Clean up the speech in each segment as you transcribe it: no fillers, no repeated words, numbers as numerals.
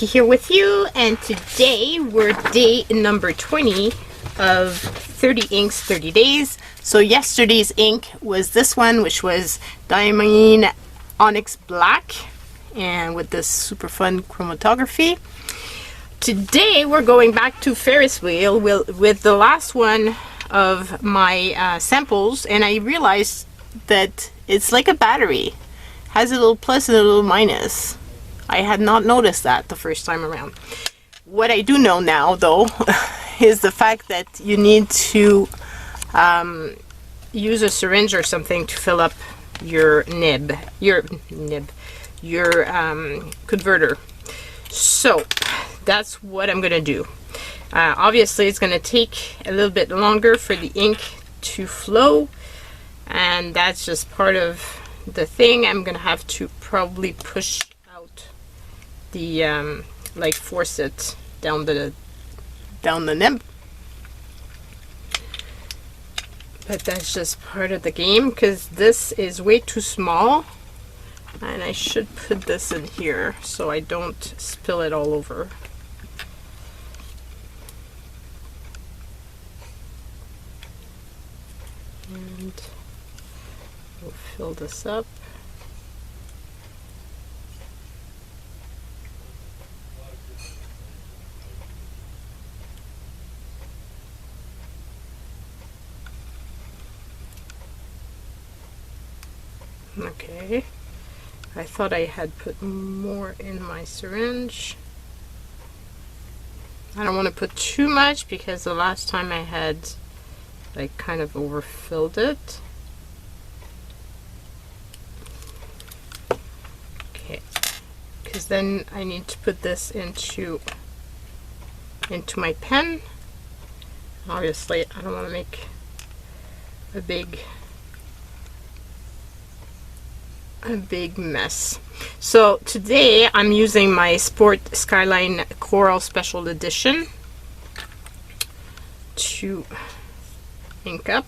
Vicky here with you, and today we're day number 20 of 30 inks 30 days. So yesterday's ink was this one, which was Diamine Onyx Black, and with this super fun chromatography. Today we're going back to Ferris wheel with the last one of my samples, and I realized that it's like a battery. Has a little plus and a little minus. I had not noticed that the first time around. What I do know now, though, is the fact that you need to use a syringe or something to fill up your converter. So that's what I'm gonna do. Obviously, it's gonna take a little bit longer for the ink to flow, and that's just part of the thing. I'm gonna have to probably push out the like force it down the nib, but that's just part of the game because this is way too small, and I should put this in here so I don't spill it all over. And we'll fill this up. Okay, I thought I had put more in my syringe. I don't want to put too much because the last time I had like kind of overfilled it. Okay, because then I need to put this into my pen. Obviously, I don't want to make a big mess. So today I'm using my Sport Skyline Coral Special Edition to ink up.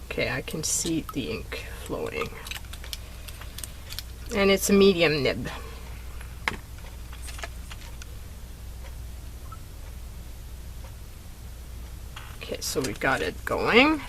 Okay, I can see the ink flowing, and it's a medium nib. Okay, so we got it going,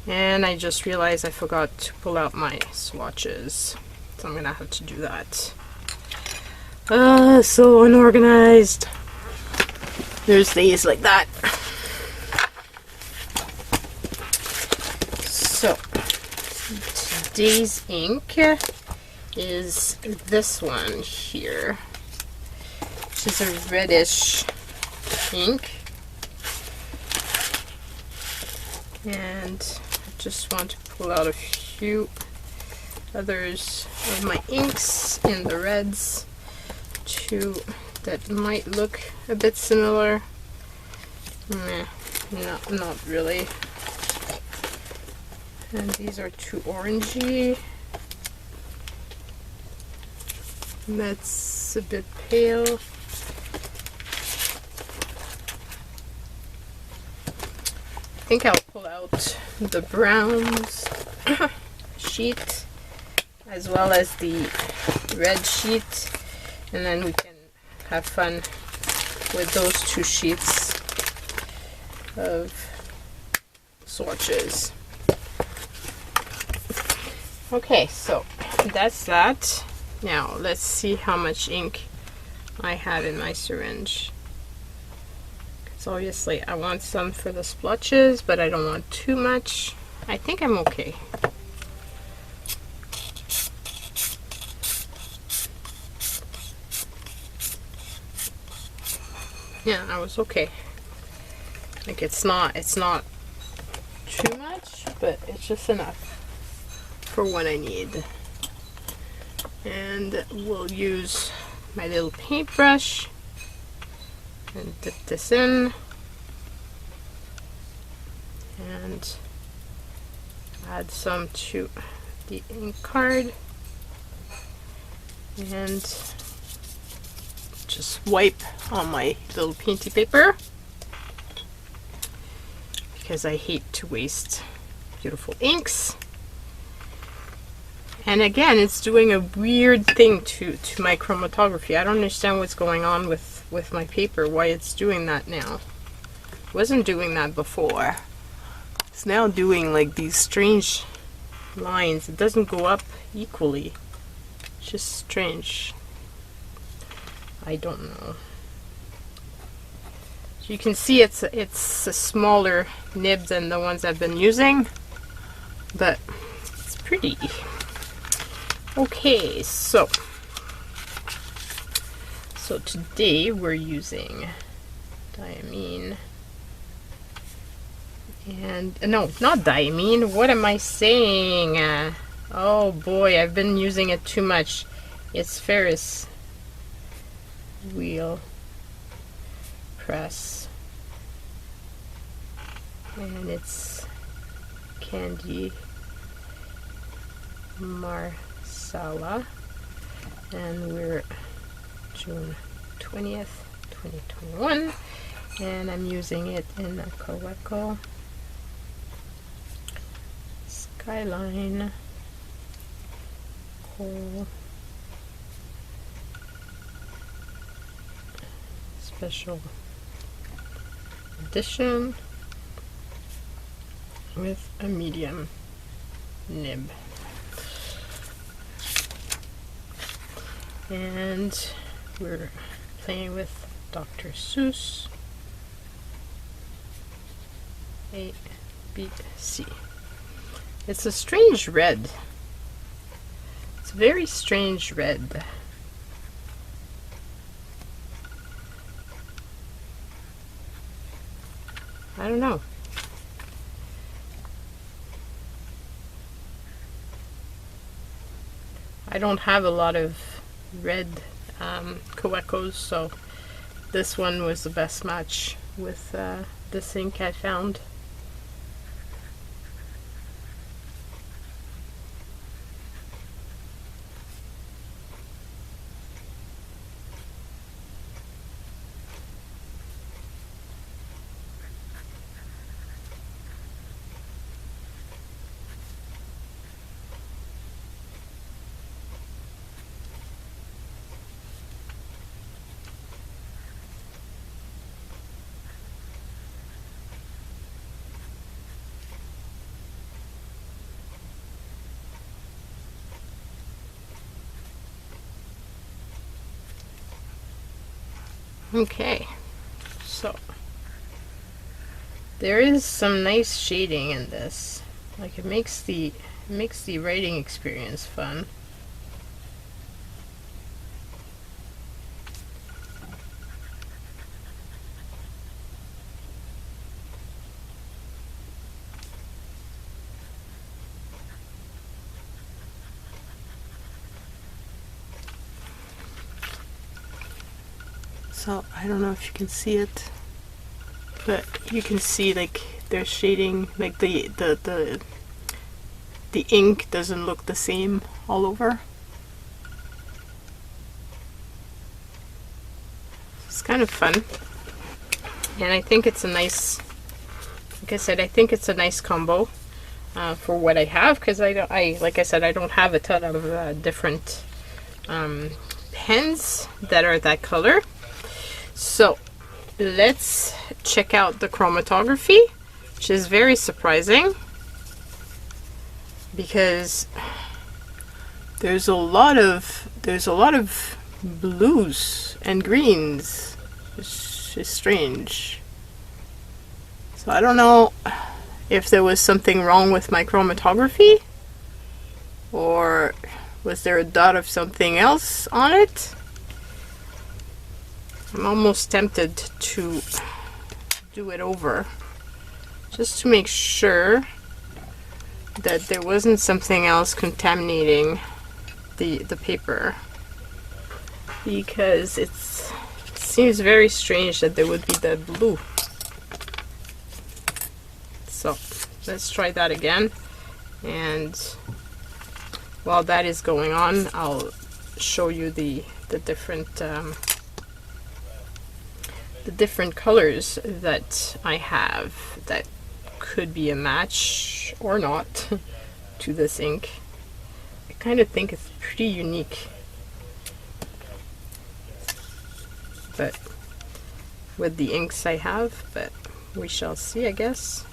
and I just realized I forgot to pull out my swatches, so I'm gonna have to do that. So unorganized. There's days like that. So today's ink is this one here, which is a reddish ink, and I just want to pull out a few others of my inks in the reds too that might look a bit similar. Not really. And these are too orangey. That's a bit pale. I think I'll pull out the browns sheet as well as the red sheet, and then we can have fun with those two sheets of swatches. Okay, so that's that. Now let's see how much ink I have in my syringe. So obviously I want some for the splotches, but I don't want too much. I think I'm okay. Yeah, I was okay. Like it's not too much, but it's just enough for what I need. And we'll use my little paintbrush and dip this in and add some to the ink card and just wipe on my little painty paper because I hate to waste beautiful inks. And again, it's doing a weird thing to my chromatography. I don't understand what's going on with my paper, why it's doing that now. It wasn't doing that before. It's now doing like these strange lines. It doesn't go up equally. It's just strange. I don't know. So you can see it's a smaller nib than the ones I've been using, but it's pretty. Okay, so today we're using diamine and no, not diamine. What am I saying? Oh boy, I've been using it too much. It's Ferris wheel press, and it's candy Marsala, and we're June 20th, 2021, and I'm using it in a Kaweco Skyline Coal Special Edition with a medium nib. And we're playing with Dr. Seuss A, B, C. It's a strange red. It's a very strange red. I don't know. I don't have a lot of red Kawecos, so this one was the best match with this ink I found. Okay, so there is some nice shading in this. Like it makes the writing experience fun. So I don't know if you can see it, but you can see like they're shading, like the ink doesn't look the same all over. It's kind of fun, and I think it's a nice, like I said, I think it's a nice combo for what I have, because like I said, I don't have a ton of different pens that are that color. So let's check out the chromatography, which is very surprising because there's a lot of blues and greens, which is strange. So I don't know if there was something wrong with my chromatography, or was there a dot of something else on it. I'm almost tempted to do it over just to make sure that there wasn't something else contaminating the paper, because it seems very strange that there would be the blue. So let's try that again, and while that is going on, I'll show you the different colors that I have that could be a match or not to this ink. I kind of think it's pretty unique. But with the inks I have, but we shall see, I guess.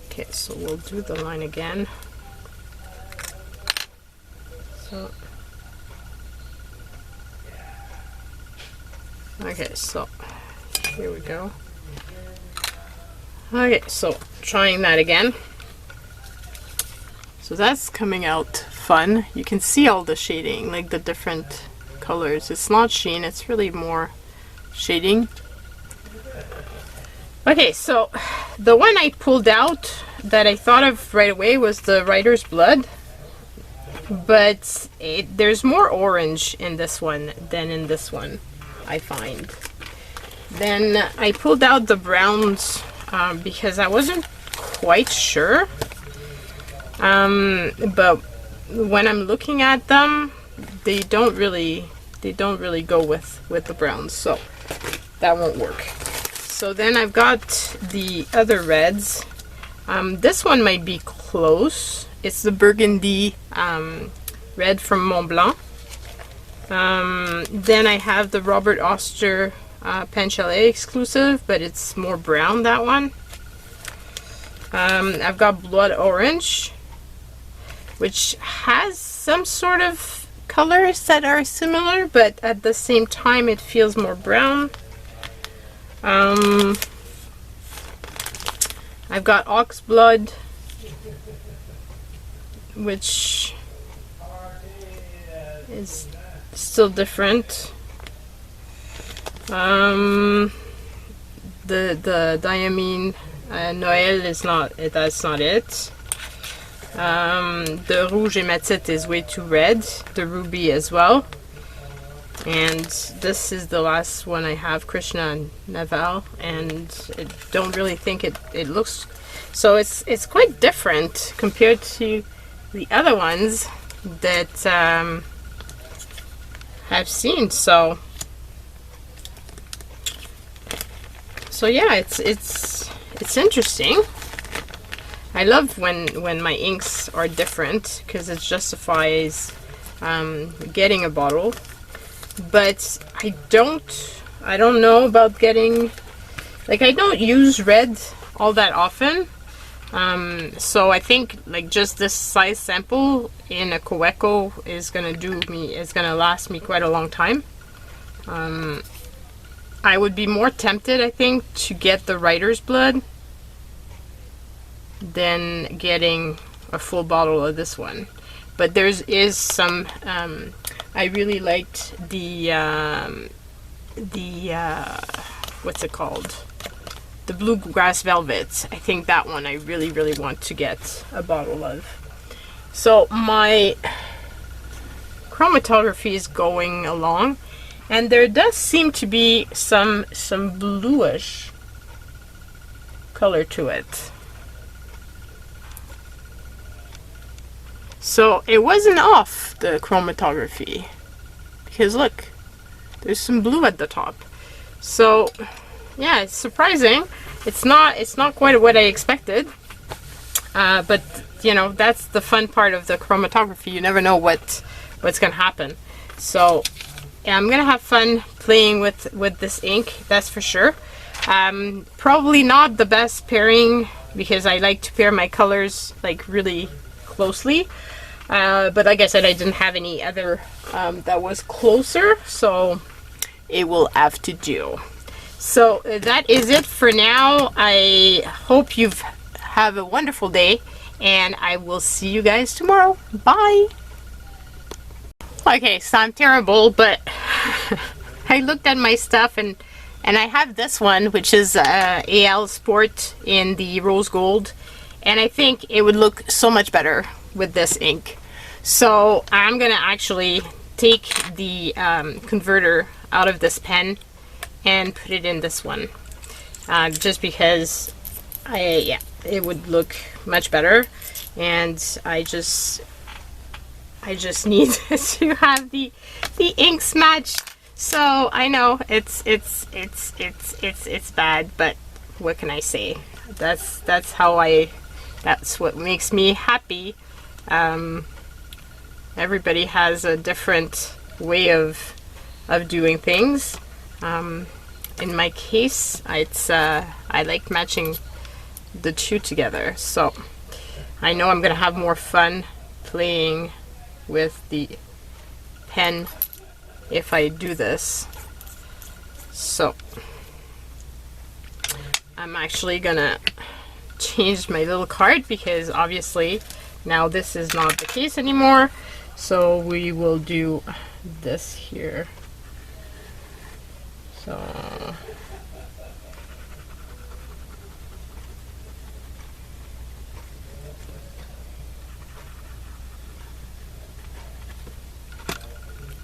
Okay, so we'll do the line again. So, okay, so here we go. Okay, so trying that again. So that's coming out fun. You can see all the shading, like the different colors. It's not sheen, it's really more shading. Okay, so the one I pulled out that I thought of right away was the Writer's Blood, but there's more orange in this one than in this one, I find. Then I pulled out the browns because I wasn't quite sure, but when I'm looking at them, they don't really go with the browns, so that won't work. So then I've got the other reds. This one might be close. It's the Burgundy red from Mont Blanc. Then I have the Robert Oster Pen Chalet exclusive, but it's more brown, that one. I've got Blood Orange, which has some sort of colors that are similar, but at the same time it feels more brown. I've got Ox Blood, which is still different. The Diamine Noël is not it. That's not it. The Rouge Hématite is way too red. The Ruby as well. And this is the last one I have, Krishna and Naval, and I don't really think it looks, so it's quite different compared to the other ones that I've seen. So yeah, it's interesting. I love when my inks are different because it justifies getting a bottle. But I don't know about getting, like, I don't use red all that often. So I think like just this size sample in a Kaweco is gonna last me quite a long time. I would be more tempted, I think, to get the Writer's Blood than getting a full bottle of this one. But is some I really liked the what's it called? The Bluegrass Velvet. I think that one I really want to get a bottle of. So my chromatography is going along, and there does seem to be some bluish color to it. So it wasn't off, the chromatography, because look, there's some blue at the top. So yeah, it's surprising. It's not quite what I expected, but you know, that's the fun part of the chromatography. You never know what's gonna happen. So yeah, I'm gonna have fun playing with this ink, that's for sure. Probably not the best pairing because I like to pair my colors like really closely. But like I said, I didn't have any other that was closer, so it will have to do. So that is it for now. I hope you have a wonderful day, and I will see you guys tomorrow. Bye! Okay, so I'm terrible, but I looked at my stuff, and I have this one, which is AL Sport in the rose gold, and I think it would look so much better with this ink. So I'm gonna actually take the converter out of this pen and put it in this one, just because it would look much better, and I just need to have the inks matched. So I know it's bad, but what can I say? That's what makes me happy. everybody has a different way of doing things. In my case, it's I like matching the two together, so I know I'm gonna have more fun playing with the pen if I do this. So I'm actually gonna change my little card because obviously now this is not the case anymore. So we will do this here. So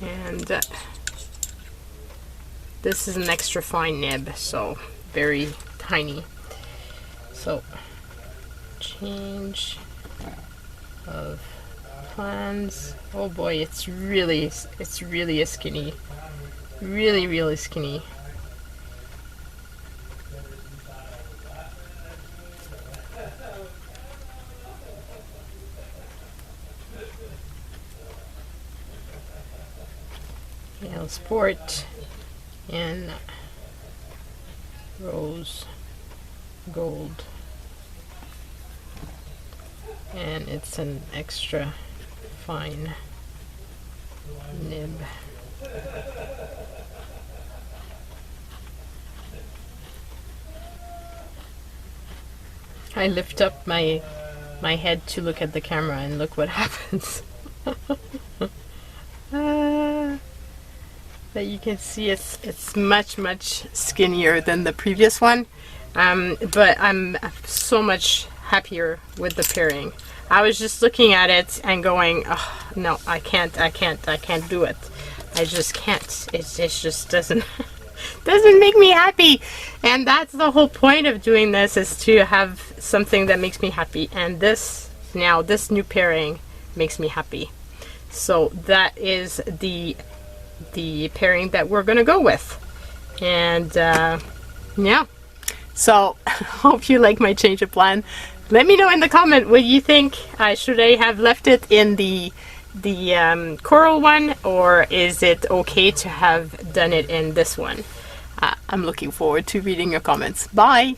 and this is an extra fine nib, so very tiny. So change of plans. Oh boy, it's really a skinny, really skinny. Nail Sport and Rose Gold, and it's an extra fine nib. I lift up my head to look at the camera and look what happens. But you can see it's much skinnier than the previous one, but I'm so much happier with the pairing. I was just looking at it and going, oh, no, I can't do it. I just can't. It just doesn't doesn't make me happy, and that's the whole point of doing this, is to have something that makes me happy. And this new pairing makes me happy. So that is the pairing that we're gonna go with. And yeah, so hope you like my change of plan. Let me know in the comment what you think. Should I have left it in the coral one, or is it okay to have done it in this one? I'm looking forward to reading your comments. Bye.